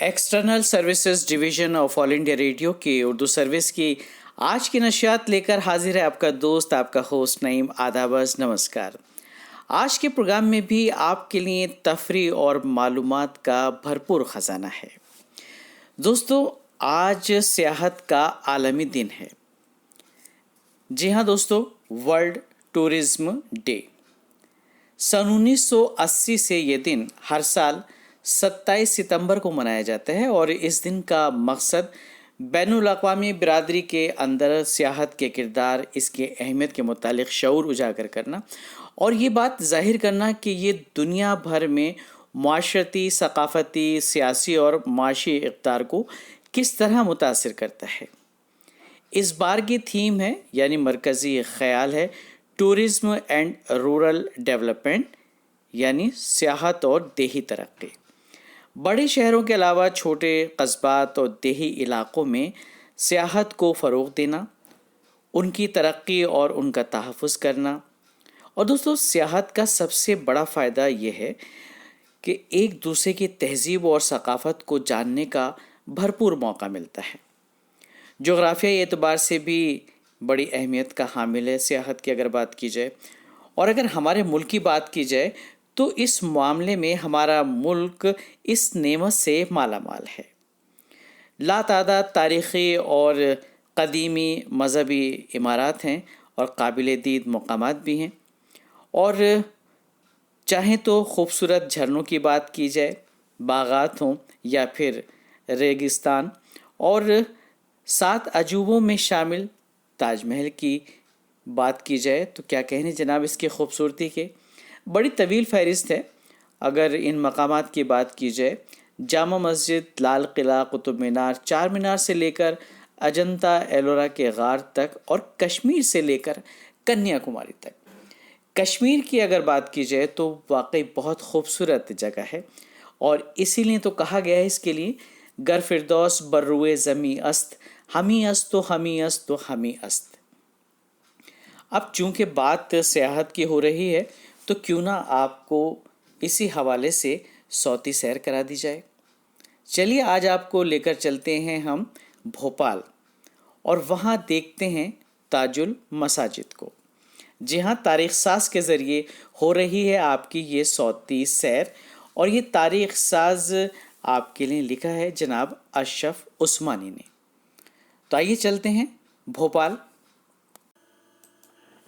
External services division of all India radio की Urdu service की आज की नशियात लेकर हाजिर है आपका दोस्त, आपका होस्ट नईम। आदाबस, नमस्कार। आज के प्रोग्राम में भी आपके लिए तफरी और मालूमात का भरपूर ख़जाना है। दोस्तों, आज सियाहत का आलमी दिन है। जी हाँ दोस्तों, वर्ल्ड टूरिज्म डे। सन 1980 से ये दिन हर साल 27 सितंबर को मनाया जाता है और इस दिन का मकसद बैनुल अक़वामी बिरादरी के अंदर सियाहत के किरदार, इसके अहमियत के मुतालिक शऊर उजागर करना और ये बात ज़ाहिर करना कि ये दुनिया भर में माशरती, सकाफ़ती, सियासी और माशी इक़्तिदार को किस तरह मुतासिर करता है। इस बार की थीम है यानी मरकज़ी ख्याल है टूरिज्म एंड रूरल डेवलपमेंट, यानी सियाहत और देही तरक्की। बड़े शहरों के अलावा छोटे कस्बात और देही इलाकों में सियाहत को फ़रोग़ देना, उनकी तरक्की और उनका तहफ़्फ़ुज़ करना। और दोस्तों, सियाहत का सबसे बड़ा फ़ायदा ये है कि एक दूसरे की तहज़ीब और सकाफ़त को जानने का भरपूर मौका मिलता है। जोग्राफियाई एतबार से भी बड़ी अहमियत का हामिल है सियाहत की अगर बात की जाए। और अगर हमारे मुल्क की बात की जाए तो इस मामले में हमारा मुल्क इस नेमत से माला माल है। लातादाद तारीख़ी और क़दीमी मज़हबी इमारत हैं और काबिल दीद मकामात भी हैं। और चाहें तो ख़ूबसूरत झरनों की बात की जाए, बागात हों या फिर रेगिस्तान, और 7 अजूबों में शामिल ताजमहल की बात की जाए तो क्या कहने जनाब इसकी खूबसूरती के। बड़ी तवील फ़हरिस्त है। अगर इन मकामात की बात की जाए, जामा मस्जिद, लाल किला, कुतुब मीनार, चार मीनार से लेकर अजंता एलोरा के गार तक और कश्मीर से लेकर कन्याकुमारी तक। कश्मीर की अगर बात की जाए तो वाकई बहुत खूबसूरत जगह है और इसीलिए तो कहा गया है इसके लिए गर फिरदौस बर्रुए ज़मी अस्त, हमी अस्त तो हमी अस्त तो हमी अस्त। अब चूंकि बात सियाहत की हो रही है तो क्यों ना आपको इसी हवाले से सौती सैर करा दी जाए। चलिए आज आपको लेकर चलते हैं हम भोपाल और वहाँ देखते हैं ताजुल मसाजिद को। जी हाँ, तारीख़ साज के ज़रिए हो रही है आपकी ये सौती सैर और ये तारीख़ साज आपके लिए लिखा है जनाब अशरफ उस्मानी ने। तो आइए चलते हैं भोपाल।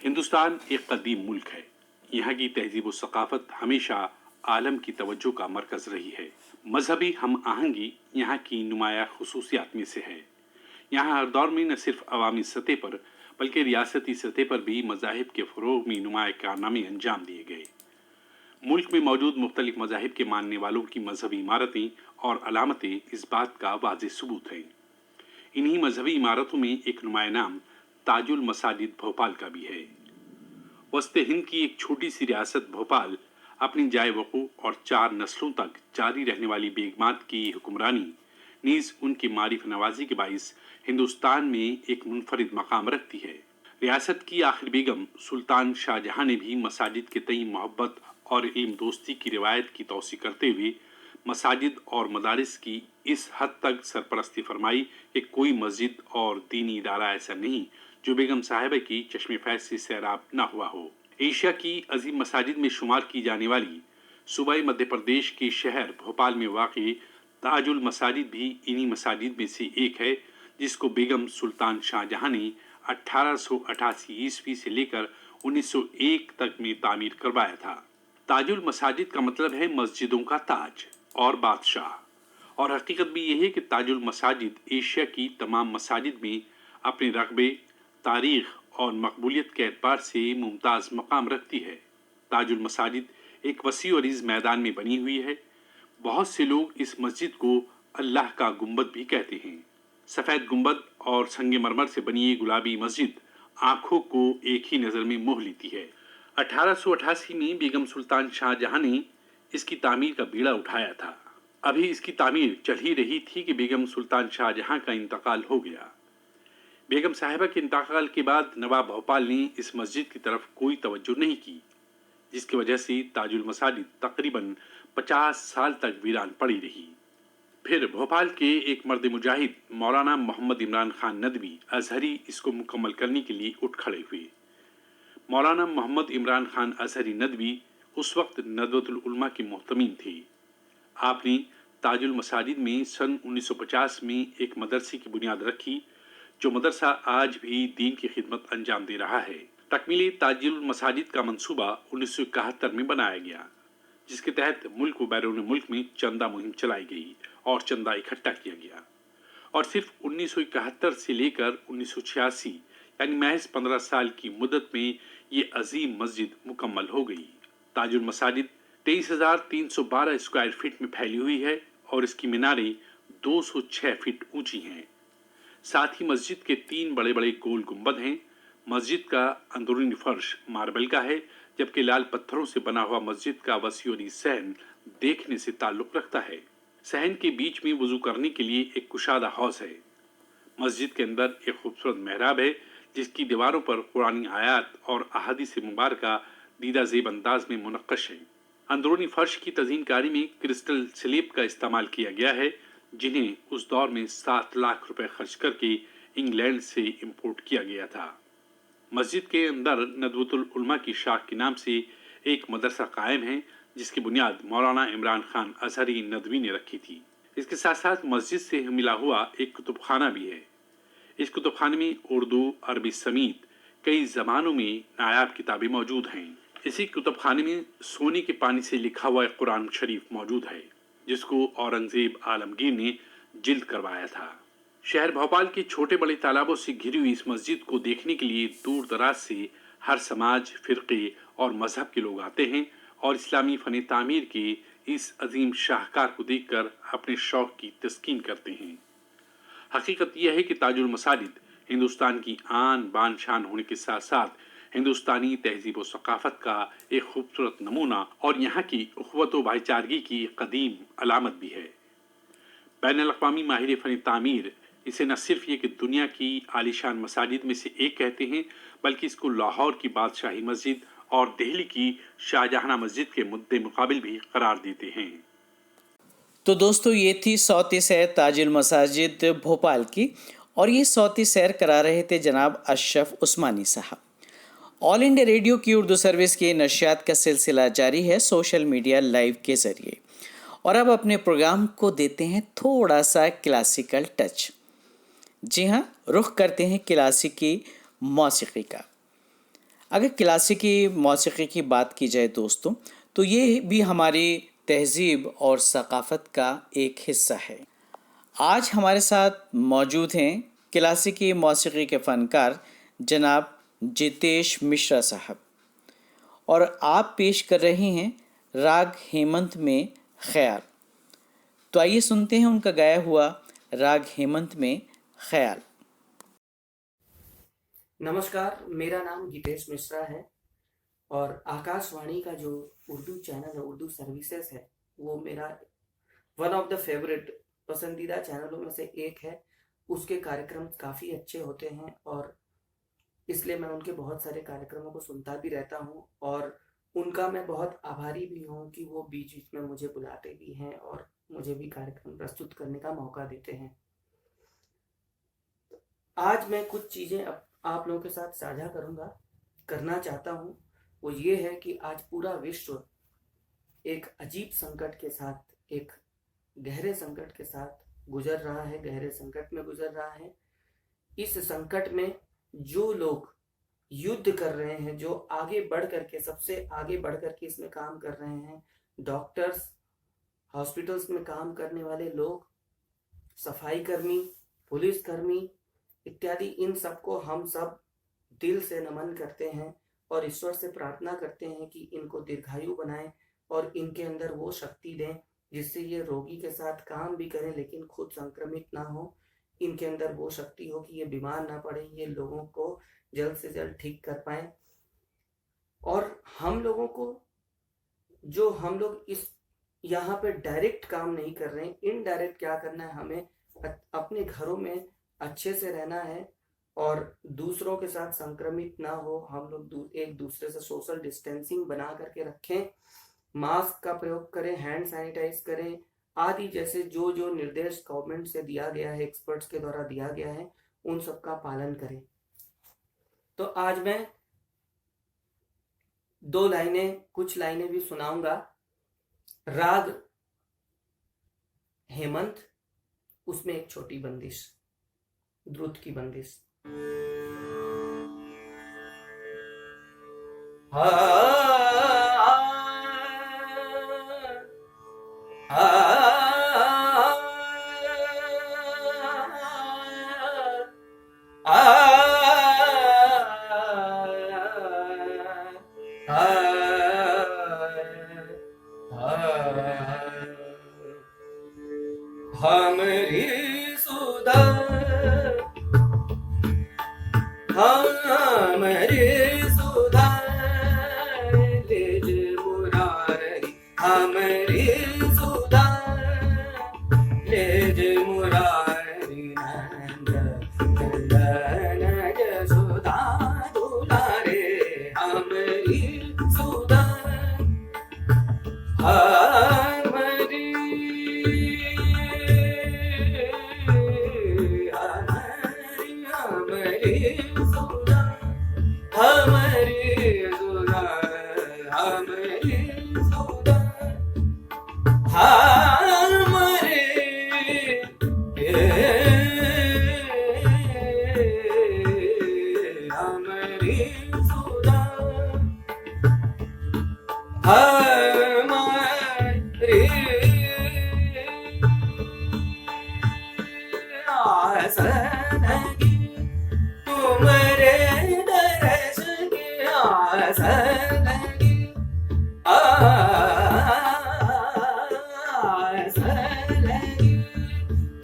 हिंदुस्तान एक कदीम मुल्क है। यहाँ की तहजीब और सकाफत हमेशा आलम की तवज्जो का मरकज़ रही है। मजहबी हम आहंगी यहाँ की नुमाया खुसूसियात में से है। यहाँ हर दौर में न सिर्फ अवामी सतह पर बल्कि रियासती सतह पर भी मज़ाहिब के फ़रोग़ में नुमाया कारनामे अंजाम दिए गए। मुल्क में मौजूद मुख्तलिफ मज़ाहिब के मानने वालों की मजहबी इमारतें और अलामतें इस बात का वाज़ेह सबूत हैं। इन्हीं मजहबी इमारतों में एक नुमाया नाम ताजुल मसाजिद भोपाल का भी है। वस्ते हिंद की एक छोटी सी रियासत भोपाल अपनी जाय वक़ू और 4 नस्लों तक जारी रहने वाली बेगमात की हुक्मरानी नीज़ उनकी मारिफ नवाजी के बाइस हिंदुस्तान में एक मुनफरिद मकाम रखती है। रियासत की आखिरी बेगम सुल्तान शाहजहां ने भी मसाजिद के तई मोहब्बत और इल्म दोस्ती की रिवायत की तौसी करते हुए मसाजिद और मदारिस की इस हद तक सरपरस्ती फरमाई कि कोई मस्जिद और दीनी इदारा ऐसा नहीं जो बेगम साहिबा की चश्मे फैज से सैराब न हुआ हो। एशिया की अजीम मसाजिद में शुमार की जाने वाली सूबाई मध्य प्रदेश के शहर भोपाल में वाक़ई ताजुल मसाजिद भी इन्हीं मसाजिद में से एक है, जिसको बेगम सुल्तान शाहजहां ने 1888 ईस्वी से लेकर 1901 तक में तामीर करवाया था। ताजुल मसाजिद का मतलब है मस्जिदों का ताज और बादशाह, और हकीकत भी यह है कि ताजुल मसाजिद एशिया की तमाम मसाजिद में अपने रकबे, तारीख और मकबूलियत के एतबार से मुमताज़ मकाम रखती है। ताजुल मसाजिद एक वसी और इस मैदान में बनी हुई है। बहुत से लोग इस मस्जिद को अल्लाह का गुंबद भी कहते हैं। सफ़ेद गुंबद और संगमरमर से बनी ये गुलाबी मस्जिद आंखों को एक ही नज़र में मोह लेती है। 1888 में बेगम सुल्तान शाहजहां ने इसकी तामीर का बीड़ा उठाया था। अभी इसकी तामीर चल ही रही थी कि बेगम सुल्तान शाहजहां का इंतकाल हो गया। बेगम साहिबा के इंतकाल के बाद नवाब भोपाल ने इस मस्जिद की तरफ कोई तवज्जो नहीं की, जिसकी वजह से ताजुल मसाजिद तकरीबन 50 साल तक वीरान पड़ी रही। फिर भोपाल के एक मर्द मुजाहिद मौलाना मोहम्मद इमरान खान नदवी अजहरी इसको मुकम्मल करने के लिए उठ खड़े हुए। मौलाना मोहम्मद इमरान खान अजहरी नदवी उस वक्त नदवतुल उलमा के मोहतमीम थे। आपने ताजुल मसाजिद में सन 1950 में एक मदरसे की बुनियाद रखी, जो मदरसा आज भी दीन की खिदमत अंजाम दे रहा है। तकमीली ताजुल मसाजिद का मंसूबा 1971 में बनाया गया, जिसके तहत मुल्क व बैरून मुल्क में चंदा मुहिम चलाई गई और चंदा इकट्ठा किया गया और सिर्फ 1971 से लेकर 1986 यानी महज 15 साल की मुद्दत में ये अजीम मस्जिद मुकम्मल हो गई। ताजुल मसाजिद 23,312 स्क्वायर फीट में फैली हुई है और इसकी मीनारें 206 फीट ऊंची हैं। साथ ही मस्जिद के 3 बड़े बड़े गोल गुंबद हैं। मस्जिद का अंदरूनी फर्श मार्बल का है, जबकि लाल पत्थरों से बना हुआ मस्जिद का वसीउनी सहन देखने से ताल्लुक रखता है। सहन के बीच में वुजू करने के लिए एक कुशादा हौज है। मस्जिद के अंदर एक खूबसूरत मेहराब है, जिसकी दीवारों पर कुरानी आयात और अहादीस मुबारका दीदा ज़ेब अंदाज में मुनक्कश है। अंदरूनी फर्श की तज़ीनकारी में क्रिस्टल स्लेब का इस्तेमाल किया गया है, जिन्हें उस दौर में 7 लाख रुपए खर्च करके इंग्लैंड से इंपोर्ट किया गया था। मस्जिद के अंदर नदवतुल उलमा की शाख के नाम से एक मदरसा कायम है, जिसकी बुनियाद मौलाना इमरान खान अजहरी नदवी ने रखी थी। इसके साथ साथ मस्जिद से मिला हुआ एक कुतुबखाना भी है। इस कुतुबखाने में उर्दू, अरबी समेत कई जबानों में नायाब किताबें मौजूद हैं। इसी कुतुबखाने में सोने के पानी से लिखा हुआ एक कुरान शरीफ मौजूद है, जिसको औरंगजेब आलमगीर ने जिल्द करवाया था। शहर भोपाल के छोटे बड़े तालाबों से घिरी हुई इस मस्जिद को देखने के लिए दूर दराज से हर समाज, फिरके और मजहब के लोग आते हैं और इस्लामी फन तामीर के इस अजीम शाहकार को देखकर अपने शौक की तस्कीन करते हैं। हकीकत यह है कि ताजुल मसाजिद हिंदुस्तान की आन बान शान होने के साथ साथ हिंदुस्तानी तहजीब व सकाफत का एक खूबसूरत नमूना और यहाँ की उखवत व भाईचारगी की कदीम अलामत भी है। बैनुल अक़वामी माहिर फन तामीर इसे न सिर्फ ये कि दुनिया की आलीशान मसाजिद में से एक कहते हैं, बल्कि इसको लाहौर की बादशाही मस्जिद और दिल्ली की शाहजहां मस्जिद के मुद्दे मुकाबिल भी करार देते हैं। तो दोस्तों, ये थी सौती सैर ताजुल मसाजिद भोपाल की, और ये सौती सैर करा रहे थे जनाब अशरफ उस्मानी साहब। ऑल इंडिया रेडियो की उर्दू सर्विस के नशियात का सिलसिला जारी है सोशल मीडिया लाइव के ज़रिए, और अब अपने प्रोग्राम को देते हैं थोड़ा सा क्लासिकल टच। जी हाँ, रुख करते हैं क्लासिकी मौसीकी का। अगर क्लासिकी मौसीकी की बात की जाए दोस्तों, तो ये भी हमारी तहजीब और सकाफ़त का एक हिस्सा है। आज हमारे साथ मौजूद हैं क्लासिकी मौसीकी के फ़नकार जनाब जितेश मिश्रा साहब, और आप पेश कर रहे हैं राग हेमंत में ख्याल। तो आइए सुनते हैं उनका गाया हुआ राग हेमंत में ख्याल। नमस्कार, मेरा नाम जितेश मिश्रा है और आकाशवाणी का जो उर्दू चैनल है, उर्दू सर्विसेज है, वो मेरा वन ऑफ द फेवरेट पसंदीदा चैनलों में से एक है। उसके कार्यक्रम काफ़ी अच्छे होते हैं और इसलिए मैं उनके बहुत सारे कार्यक्रमों को सुनता भी रहता हूँ और उनका मैं बहुत आभारी भी हूँ कि वो बीच बीच में मुझे बुलाते भी हैं और मुझे भी कार्यक्रम प्रस्तुत करने का मौका देते हैं। आज मैं कुछ चीज़ें आप लोगों के साथ साझा करना चाहता हूँ। वो ये है कि आज पूरा विश्व एक अजीब संकट के साथ, एक गहरे संकट के साथ गुजर रहा है, गहरे संकट में गुजर रहा है। इस संकट में जो लोग युद्ध कर रहे हैं, जो आगे बढ़ करके, सबसे आगे बढ़ करके इसमें काम कर रहे हैं, डॉक्टर्स, हॉस्पिटल्स में काम करने वाले लोग, सफाई कर्मी, पुलिस कर्मी इत्यादि, इन सबको हम सब दिल से नमन करते हैं और ईश्वर से प्रार्थना करते हैं कि इनको दीर्घायु बनाएं और इनके अंदर वो शक्ति दें जिससे ये रोगी के साथ काम भी करें लेकिन खुद संक्रमित ना हो। इनके अंदर वो शक्ति हो कि ये बीमार ना पड़े, ये लोगों को जल्द से जल्द ठीक कर पाएं। और हम लोगों को, जो हम लोग इस यहाँ पे डायरेक्ट काम नहीं कर रहे हैं, इनडायरेक्ट क्या करना है, हमें अपने घरों में अच्छे से रहना है और दूसरों के साथ संक्रमित ना हो। हम लोग एक दूसरे से सोशल डिस्टेंसिंग बना करके रखें, मास्क का प्रयोग करें, हैंड सैनिटाइज करें, आदि जैसे जो जो निर्देश गवर्नमेंट से दिया गया है, एक्सपर्ट्स के द्वारा दिया गया है, उन सब का पालन करें। तो आज मैं कुछ लाइनें भी सुनाऊंगा। राग हेमंत, उसमें एक छोटी बंदिश, द्रुत की बंदिश। हमरी सुधा हमरी सुधा लेज मुरारी, हमरी सुधा लेज मुरारी, नंद नंदन जसोदा दुलारे, हमरी सुधा हमरी सुधा, हमरी सुधा, हमरी सुधा, हमरी हमरी सुधा, हमारी आस लगी तुम्हारे दर्श की, आस लगी आस लगी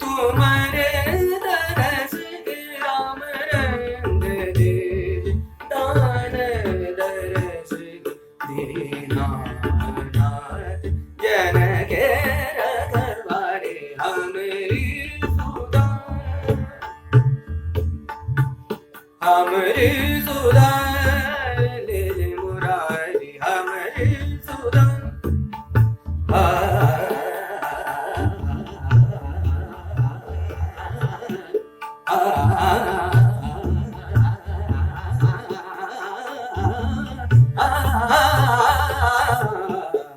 तुम्हारे दर्श की, राम रंग दे दान दर्श दीनानाथ जन के रखवारे, हमरी सुधा हमरी सुधा ले मुरारी, हमरी सुधा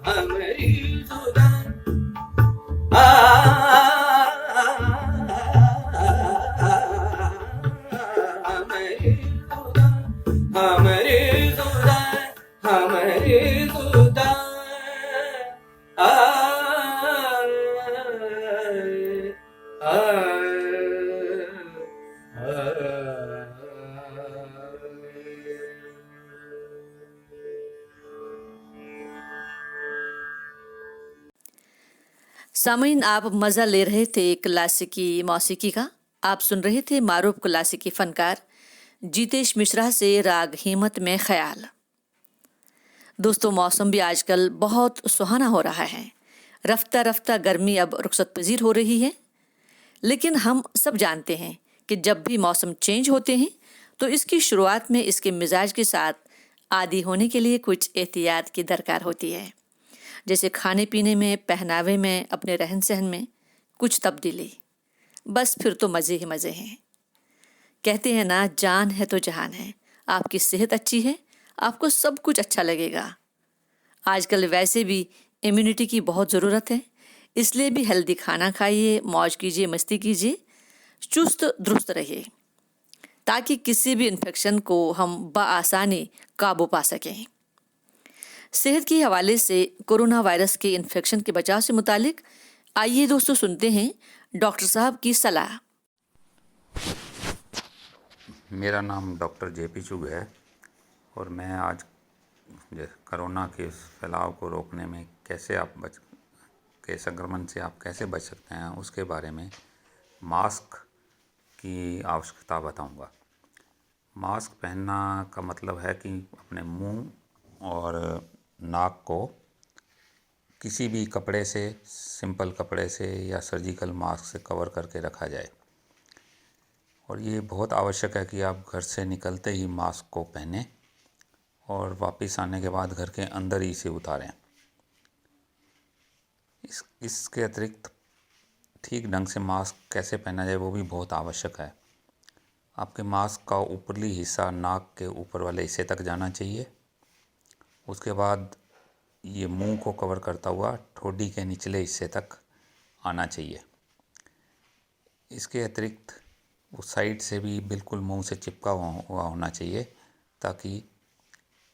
हमरी सुधा हमरी सुधा, हमरी सुधा, सामीन, आप मज़ा ले रहे थे क्लासिकी मौसीकी का। आप सुन रहे थे मारूफ क्लासिकी फनकार जीतेश मिश्रा से राग हिम्मत में ख्याल। दोस्तों, मौसम भी आजकल बहुत सुहाना हो रहा है। रफ्ता रफ्ता गर्मी अब रुखसत पजीर हो रही है, लेकिन हम सब जानते हैं कि जब भी मौसम चेंज होते हैं तो इसकी शुरुआत में इसके मिजाज के साथ आदी होने के लिए कुछ एहतियात की दरकार होती है। जैसे खाने पीने में, पहनावे में, अपने रहन सहन में कुछ तब्दीली। बस फिर तो मज़े ही मज़े हैं। कहते हैं ना, जान है तो जहान है। आपकी सेहत अच्छी है, आपको सब कुछ अच्छा लगेगा। आजकल वैसे भी इम्यूनिटी की बहुत ज़रूरत है, इसलिए भी हेल्दी खाना खाइए, मौज कीजिए, मस्ती कीजिए, चुस्त दुरुस्त रहिए, ताकि किसी भी इन्फेक्शन को हम बआसानी काबू पा सकें। सेहत के हवाले से कोरोना वायरस के इन्फेक्शन के बचाव से मुतालिक आइए दोस्तों सुनते हैं डॉक्टर साहब की सलाह। मेरा नाम डॉक्टर जेपी चुग है और मैं आज कोरोना के फैलाव को रोकने में के संक्रमण से आप कैसे बच सकते हैं उसके बारे में मास्क की आवश्यकता बताऊंगा। मास्क पहनना का मतलब है कि अपने मुंह और नाक को किसी भी कपड़े से, सिंपल कपड़े से या सर्जिकल मास्क से कवर करके रखा जाए। और ये बहुत आवश्यक है कि आप घर से निकलते ही मास्क को पहनें और वापस आने के बाद घर के अंदर ही इसे उतारें। इसके अतिरिक्त ठीक ढंग से मास्क कैसे पहना जाए वो भी बहुत आवश्यक है। आपके मास्क का ऊपरी हिस्सा नाक के ऊपर वाले हिस्से तक जाना चाहिए। उसके बाद ये मुंह को कवर करता हुआ ठोड़ी के निचले हिस्से तक आना चाहिए। इसके अतिरिक्त वो साइड से भी बिल्कुल मुंह से चिपका हुआ होना चाहिए ताकि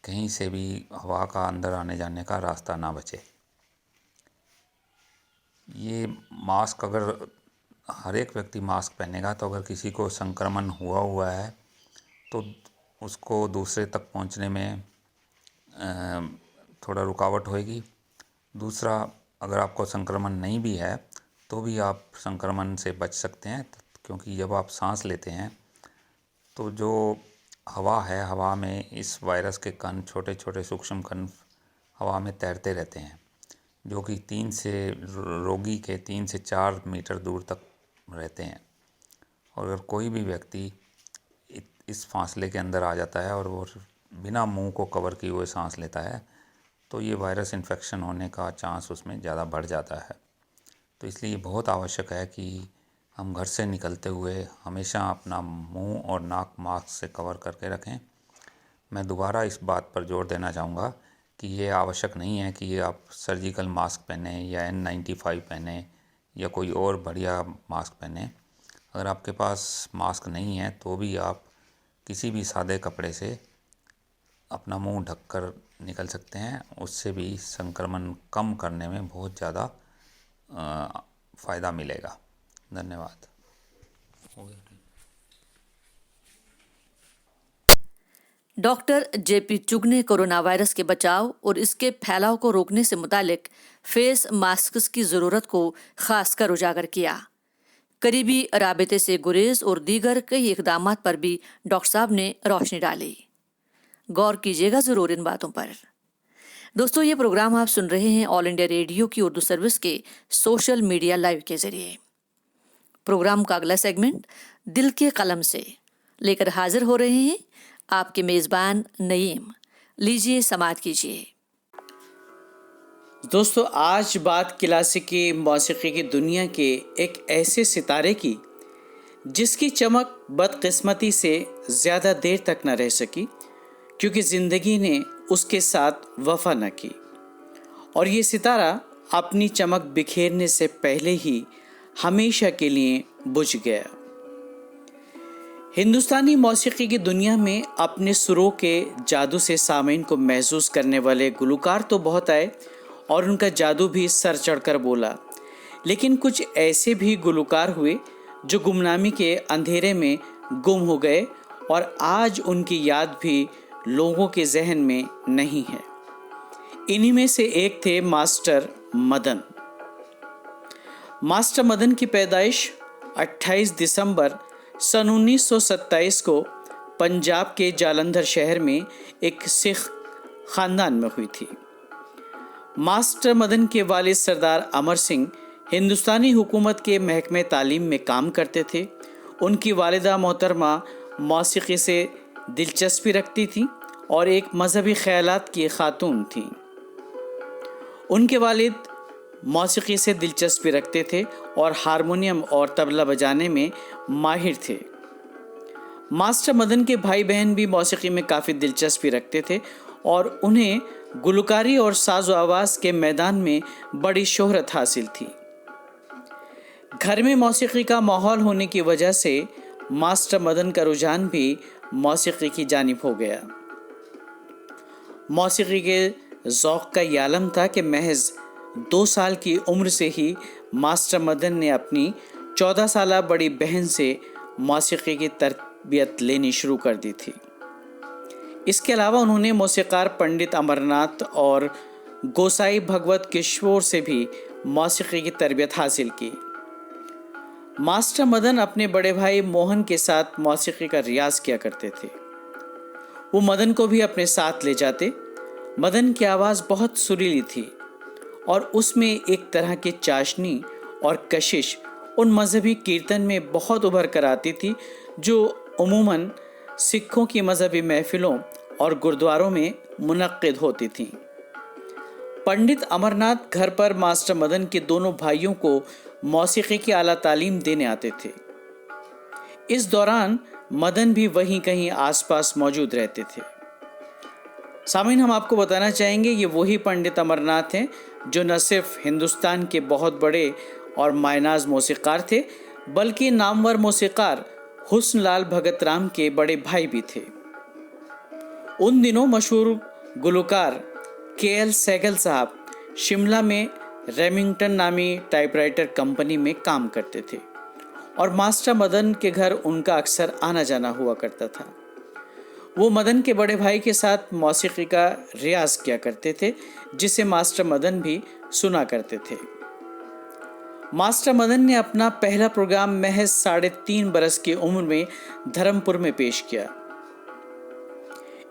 कहीं से भी हवा का अंदर आने जाने का रास्ता ना बचे। ये मास्क अगर हर एक व्यक्ति मास्क पहनेगा तो अगर किसी को संक्रमण हुआ है तो उसको दूसरे तक पहुंचने में थोड़ा रुकावट होएगी। दूसरा, अगर आपको संक्रमण नहीं भी है तो भी आप संक्रमण से बच सकते हैं, क्योंकि जब आप सांस लेते हैं तो जो हवा है, हवा में इस वायरस के कण, छोटे छोटे सूक्ष्म कण हवा में तैरते रहते हैं, जो कि रोगी के 3 से 4 मीटर दूर तक रहते हैं। और अगर कोई भी व्यक्ति इस फासले के अंदर आ जाता है और वो बिना मुंह को कवर किए हुए सांस लेता है तो ये वायरस इन्फेक्शन होने का चांस उसमें ज़्यादा बढ़ जाता है। तो इसलिए बहुत आवश्यक है कि हम घर से निकलते हुए हमेशा अपना मुंह और नाक मास्क से कवर करके रखें। मैं दोबारा इस बात पर जोर देना चाहूँगा कि ये आवश्यक नहीं है कि आप सर्जिकल मास्क पहने या N95 पहने या कोई और बढ़िया मास्क पहने। अगर आपके पास मास्क नहीं है तो भी आप किसी भी सादे कपड़े से अपना मुंह ढककर निकल सकते हैं। उससे भी संक्रमण कम करने में बहुत ज़्यादा फ़ायदा मिलेगा। धन्यवाद। हो गया। डॉक्टर जेपी चुग ने कोरोना वायरस के बचाव और इसके फैलाव को रोकने से मुतालिक फेस मास्क की ज़रूरत को खासकर उजागर किया। करीबी राबिते से गुरेज और दीगर कई इकदामात पर भी डॉक्टर साहब ने रोशनी डाली। गौर कीजिएगा ज़रूर इन बातों पर। दोस्तों, ये प्रोग्राम आप सुन रहे हैं ऑल इंडिया रेडियो की उर्दू सर्विस के सोशल मीडिया लाइव के जरिए। प्रोग्राम का अगला सेगमेंट दिल के कलम से लेकर हाजिर हो रहे हैं आपके मेज़बान नईम। लीजिए, समाअत कीजिए। दोस्तों, आज बात क्लासिकी मौसीकी की दुनिया के एक ऐसे सितारे की जिसकी चमक बदकिस्मती से ज़्यादा देर तक न रह सकी, क्योंकि ज़िंदगी ने उसके साथ वफा न की और ये सितारा अपनी चमक बिखेरने से पहले ही हमेशा के लिए बुझ गया। हिंदुस्तानी मौसीकी की दुनिया में अपने सुरों के जादू से सामीन को महसूस करने वाले गुलकार तो बहुत आए और उनका जादू भी सर चढ़कर बोला, लेकिन कुछ ऐसे भी गुलकार हुए जो गुमनामी के अंधेरे में गुम हो गए और आज उनकी याद भी लोगों के जहन में नहीं है। इन्हीं में से एक थे मास्टर मदन। मास्टर मदन की पैदाइश 28 दिसंबर सन 1927 को पंजाब के जालंधर शहर में एक सिख खानदान में हुई थी। मास्टर मदन के वालिद सरदार अमर सिंह हिंदुस्तानी हुकूमत के महकमे तालीम में काम करते थे। उनकी वालिदा मोहतरमा मौसीकी से दिलचस्पी रखती थी और एक मजहबी ख्यालात की खातून थी। उनके वालिद मौसीकी से दिलचस्पी रखते थे और हारमोनियम और तबला बजाने में माहिर थे। मास्टर मदन के भाई बहन भी मौसीकी में काफ़ी दिलचस्पी रखते थे और उन्हें गुलकारी और साज़ो आवाज़ के मैदान में बड़ी शोहरत हासिल थी। घर में मौसीकी का माहौल होने की वजह से मास्टर मदन का रुझान भी मौसीकी की जानिब हो गया। मौसीकी के ज़ौक़ का ये आलम था कि महज 2 साल की उम्र से ही मास्टर मदन ने अपनी 14 साला बड़ी बहन से मौसीकी की तरबियत लेनी शुरू कर दी थी। इसके अलावा उन्होंने मौसीकार पंडित अमरनाथ और गोसाई भगवत किशोर से भी मौसीकी की तरबियत हासिल की। मास्टर मदन अपने बड़े भाई मोहन के साथ मौसीकी का रियाज किया करते थे। वो मदन को भी अपने साथ ले जाते। मदन की आवाज़ बहुत सुरीली थी और उसमें एक तरह की चाशनी और कशिश उन मजहबी कीर्तन में बहुत उभर कर आती थी जो उमूमन सिखों की मजहबी महफिलों और गुरुद्वारों में मुनक्किद होती थीं। पंडित अमरनाथ घर पर मास्टर मदन के दोनों भाइयों को मौसीकी की आला तालीम देने आते थे। इस दौरान मदन भी वहीं कहीं आसपास मौजूद रहते थे। सामीन, हम आपको बताना चाहेंगे ये वही पंडित अमरनाथ हैं जो न सिर्फ हिंदुस्तान के बहुत बड़े और मायनाज मौसीकार थे, बल्कि नामवर मौसीकार हुस्नलाल भगत राम के बड़े भाई भी थे। उन दिनों मशहूर गुलकार के.एल. सहगल साहब शिमला में रेमिंगटन नामी टाइपराइटर कंपनी में काम करते थे और मास्टर मदन के घर उनका अक्सर आना जाना हुआ करता था। वो मदन के बड़े भाई के साथ मौसीकी का रियाज किया करते थे, जिसे मास्टर मदन भी सुना करते थे। मास्टर मदन ने अपना पहला प्रोग्राम महज 3.5 बरस की उम्र में धर्मपुर में पेश किया।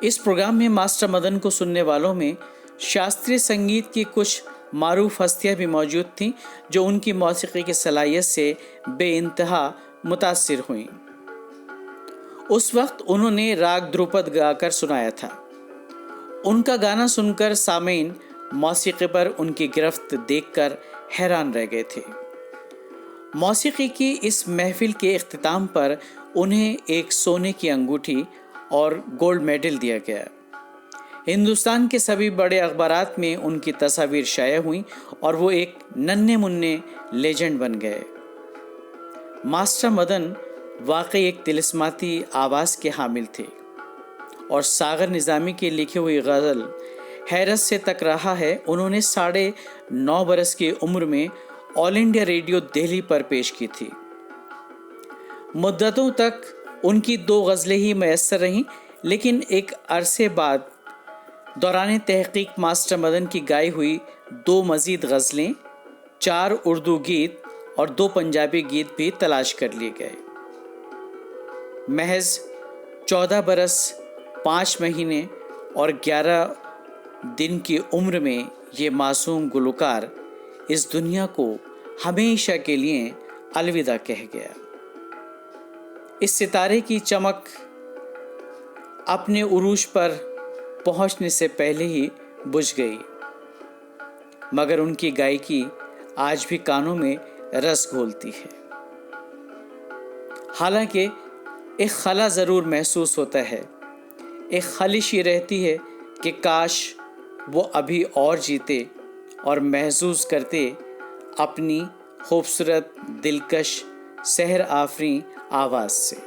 इस प्रोग्राम में मास्टर मदन को सुनने वालों में शास्त्रीय संगीत की कुछ मारूफ हस्तियां भी मौजूद थीं, जो उनकी मौसीकी की सलाहियत से बेइंतहा मुतासिर हुईं। उस वक्त उन्होंने राग ध्रुपद गाकर सुनाया था। उनका गाना सुनकर सामीन मौसीकी पर उनकी गिरफ्त देखकर हैरान रह गए थे। मौसीकी की इस महफिल के इख्तिताम पर उन्हें एक सोने की अंगूठी और गोल्ड मेडल दिया गया। हिंदुस्तान के सभी बड़े अखबारात में उनकी तस्वीर शाया हुई और वो एक नन्हे मुन्ने लेजेंड बन गए। मास्टर मदन वाकई एक तिलिस्माती आवाज़ के हामिल थे और सागर निज़ामी की लिखी हुई गज़ल हैरत से तक रहा है उन्होंने 9.5 बरस की उम्र में ऑल इंडिया रेडियो दिल्ली पर पेश की थी। मुद्दतों तक उनकी 2 गज़लें ही मैसर रहीं, लेकिन एक अरसे बाद दौरान तहकीक मास्टर मदन की गाई हुई 2 मज़ीद गज़लें, 4 उर्दू गीत और 2 पंजाबी गीत भी तलाश कर लिए गए। महज 14 बरस 5 महीने और 11 दिन की उम्र में ये मासूम गुलकार इस दुनिया को हमेशा के लिए अलविदा कह गया। इस सितारे की चमक अपने उरूज पर पहुंचने से पहले ही बुझ गई, मगर उनकी गायकी आज भी कानों में रस घोलती है। हालांकि एक खला ज़रूर महसूस होता है, एक खलिश ये रहती है कि काश वो अभी और जीते और महसूस करते अपनी खूबसूरत, दिलकश, सहर आफरी आवाज़ से।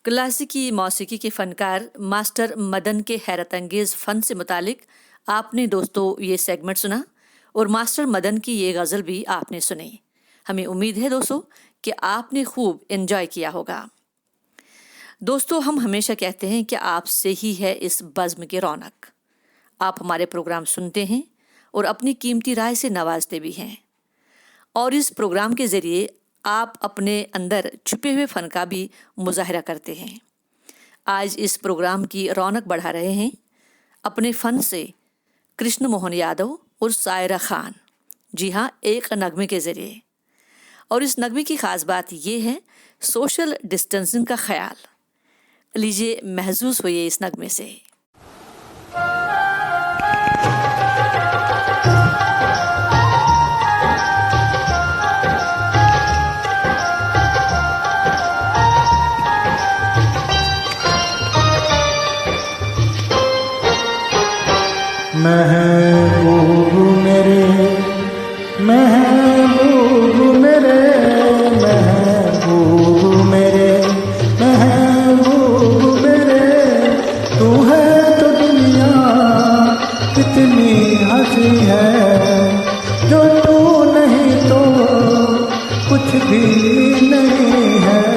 क्लासिकी मौसीकी के फनकार मास्टर मदन के हैरत अंगेज फ़न से मुतालिक आपने दोस्तों ये सेगमेंट सुना और मास्टर मदन की ये गज़ल भी आपने सुनी। हमें उम्मीद है दोस्तों कि आपने खूब एंजॉय किया होगा। दोस्तों, हम हमेशा कहते हैं कि आपसे ही है इस बज़्म की रौनक। आप हमारे प्रोग्राम सुनते हैं और अपनी कीमती राय से नवाजते भी हैं, और इस प्रोग्राम के ज़रिए आप अपने अंदर छुपे हुए फ़न का भी मुजाहरा करते हैं। आज इस प्रोग्राम की रौनक बढ़ा रहे हैं अपने फ़न से कृष्ण मोहन यादव और सायरा खान। जी हाँ, एक नगमे के ज़रिए। और इस नगमे की ख़ास बात ये है सोशल डिस्टेंसिंग का ख्याल। लीजिए महसूस हुई इस नगमे से। महबूब मेरे महबूब मेरे महबूब मेरे महबूब मेरे, तू है तो दुनिया कितनी हंसी है, जो तू नहीं तो कुछ भी नहीं है।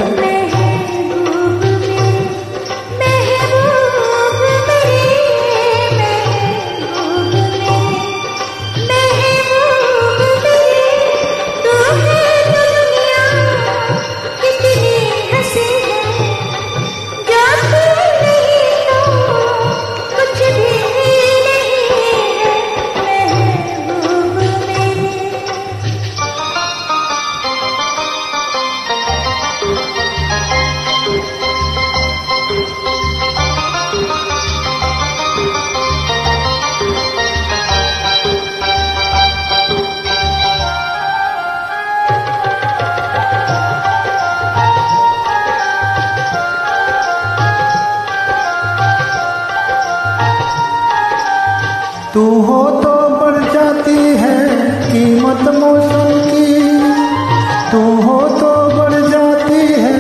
तू हो तो बढ़ जाती है कीमत मौसम की, तू हो तो बढ़ जाती है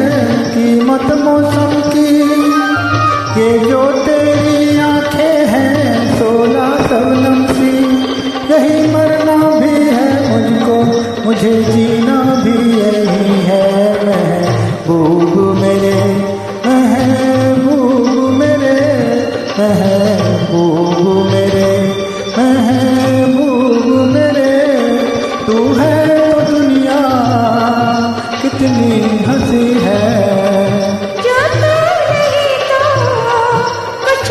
कीमत मौसम की, ये जो तेरी आंखें हैं 16 शबनम सी, यही मरना भी है मुझको, मुझे जीना भी यही है। महबूब मेरे महबूब मेरे महबूब मेरे महबूब मेरे, तू है तो दुनिया कितनी हंसी है, जो तू नहीं तो कुछ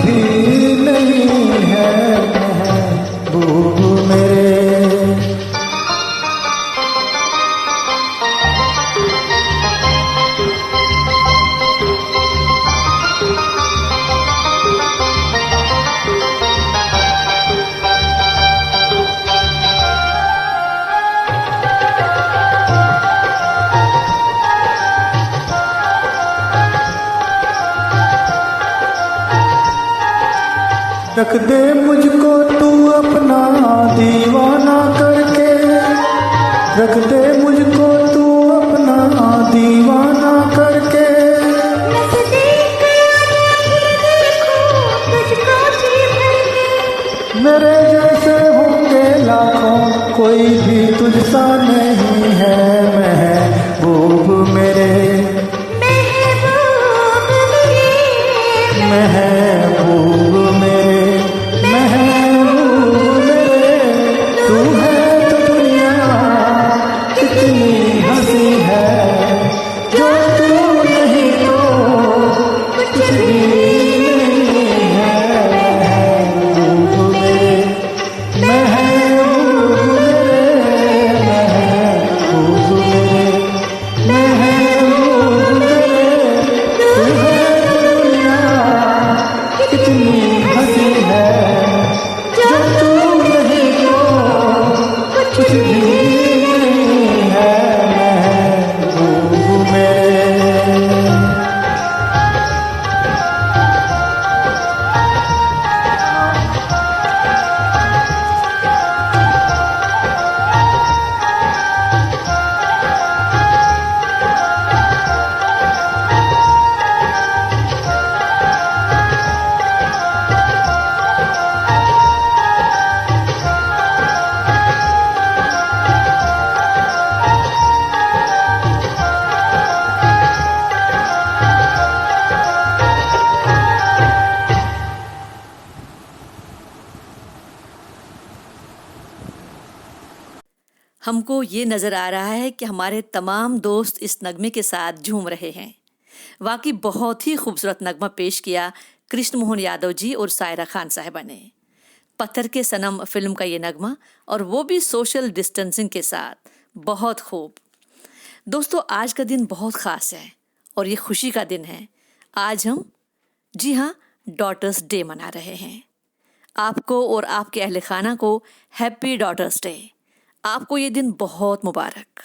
भी नहीं है। रख दे मुझको तू अपना दीवाना करके, रख दे मुझको तू अपना दीवाना करके, नज़दीक आ जा महबूब मेरे, महबूब मेरे, तू है तो दुनिया कितनी हंसी है, जो तू नहीं तो कुछ भी नहीं है। महबूब मेरे, महबूब मेरे, महबूब मेरे, महबूब मेरे, तू है तो दुनिया कितनी हंसी है, जो तू नहीं तो कुछ भी नहीं है। महबूब मेरे। हमको ये नज़र आ रहा है कि हमारे तमाम दोस्त इस नगमे के साथ झूम रहे हैं। वाकई बहुत ही खूबसूरत नगमा पेश किया कृष्ण मोहन यादव जी और सायरा खान साहिबा ने। पत्थर के सनम फिल्म का ये नगमा, और वो भी सोशल डिस्टेंसिंग के साथ, बहुत खूब। दोस्तों, आज का दिन बहुत ख़ास है और ये खुशी का दिन है। आज हम, जी हाँ, डॉटर्स डे मना रहे हैं। आपको और आपके अहल खाना को हैप्पी डॉटर्स डे। आपको ये दिन बहुत मुबारक।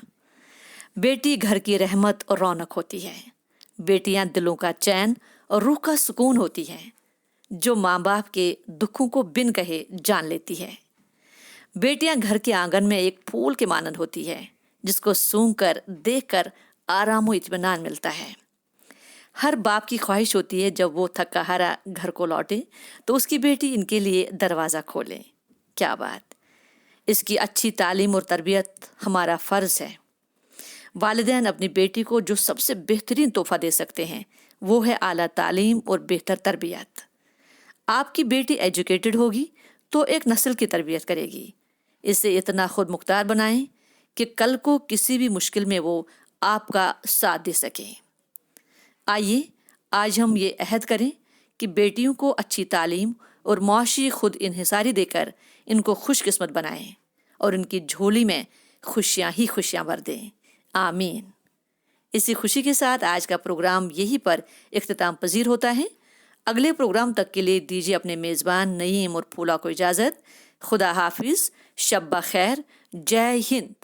बेटी घर की रहमत और रौनक होती है। बेटियां दिलों का चैन और रूह का सुकून होती हैं, जो माँ बाप के दुखों को बिन कहे जान लेती है। बेटियां घर के आंगन में एक फूल के मानंद होती है, जिसको सूंघकर देखकर आराम और इत्मीनान मिलता है। हर बाप की ख्वाहिश होती है जब वो थका हारा घर को लौटे तो उसकी बेटी इनके लिए दरवाज़ा खोले। क्या बात! इसकी अच्छी तालीम और तरबियत हमारा फ़र्ज़ है। वालिदैन अपनी बेटी को जो सबसे बेहतरीन तोहफ़ा दे सकते हैं वो है आला तालीम और बेहतर तरबियत। आपकी बेटी एजुकेटेड होगी तो एक नस्ल की तरबियत करेगी। इसे इतना खुद मुख्तार बनाएं कि कल को किसी भी मुश्किल में वो आपका साथ दे सके। आइए आज हम ये अहद करें कि बेटियों को अच्छी तालीम और मुआशी खुद इन्हिसारी देकर इनको खुशकिस्मत बनाएं और इनकी झोली में खुशियाँ ही खुशियाँ भर दें। आमीन। इसी खुशी के साथ आज का प्रोग्राम यहीं पर इख्तिताम पजीर होता है। अगले प्रोग्राम तक के लिए दीजिए अपने मेज़बान नईम और फूला को इजाज़त। खुदा हाफिज़, शब्बा खैर, जय हिंद।